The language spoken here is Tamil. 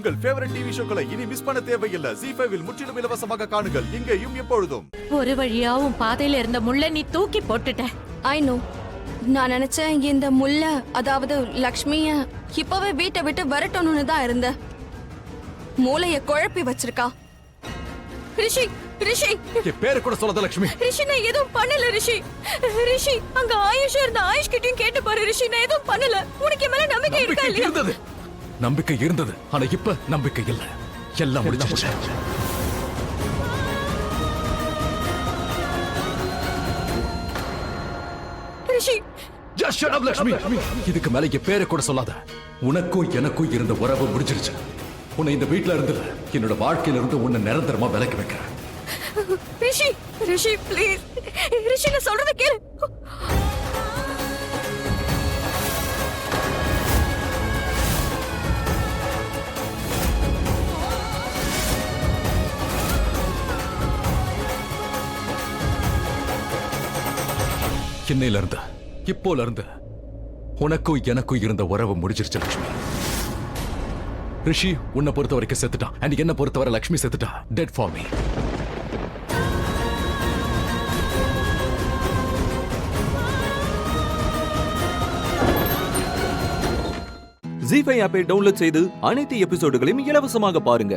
உங்கள் ஃபேவரட் டிவி ஷோக்களை இனி மிஸ் பண்ண தேவையில்லை. ZEE5 இல் முற்றிலும் இலவசமாக காணுங்கள், இங்கேயும் எப்பொழுதும். ஒரு வழியா உன் பாதையில இருந்த முள்ள நீ தூக்கி போட்டுட்ட. I know. நான் நினைச்சேன் இந்த முல்ல, அதாவது லக்ஷ்மிய இப்பவே வீட்டை விட்டு வரட்டணும்னு தான் இருந்த. மூளைய குழப்பி வச்சிருக்கா. ரிஷி, ரிஷி, என் பேரு கூட சொல்லாத லட்சுமி. ரிஷி, நான் எதுவும் பண்ணல ரிஷி. ரிஷி, அங்க ஆயுஷ் இருந்த ஆயுஷ் கிட்டயும் கேட்டு பாரு ரிஷி, நான் எதுவும் பண்ணல. உனக்கு மேல நம்பிக்கை இருக்கா இல்லையா? நம்பிக்கை இருந்தது, ஆனா இப்ப நம்பிக்கை இல்ல. எல்லாம் முடிஞ்சிருச்சு. ரிஷி, just shut up லட்சுமி. இதுக்கு மேல என் பேரை கூட சொல்லாத. உனக்கும் எனக்கும் இருந்த உறவு முடிஞ்சிருச்சு. உன்னை இந்த வீட்டுல இருந்து என்னோட வாழ்க்கையில இருந்து உன்னை நிரந்தரமா விலக்கி வைக்கிறேன். ரிஷி, ரிஷி ப்ளீஸ். ரிஷி, நான் சொல்றத கேளு. இன்னையில இருந்து, இப்போல இருந்து உனக்கும் எனக்கும் இருந்த உறவு முடிஞ்சிருச்சு லட்சுமி. ரிஷி உன்னை பொறுத்த வரைக்கும் செத்துட்டான், and என்ன பொறுத்தவரை லட்சுமி செத்துட்டா. Dead for me. ZEE5 ஆப்பை டவுன்லோட் செய்து அனைத்து எபிசோடுகளையும் இலவசமாக பாருங்க.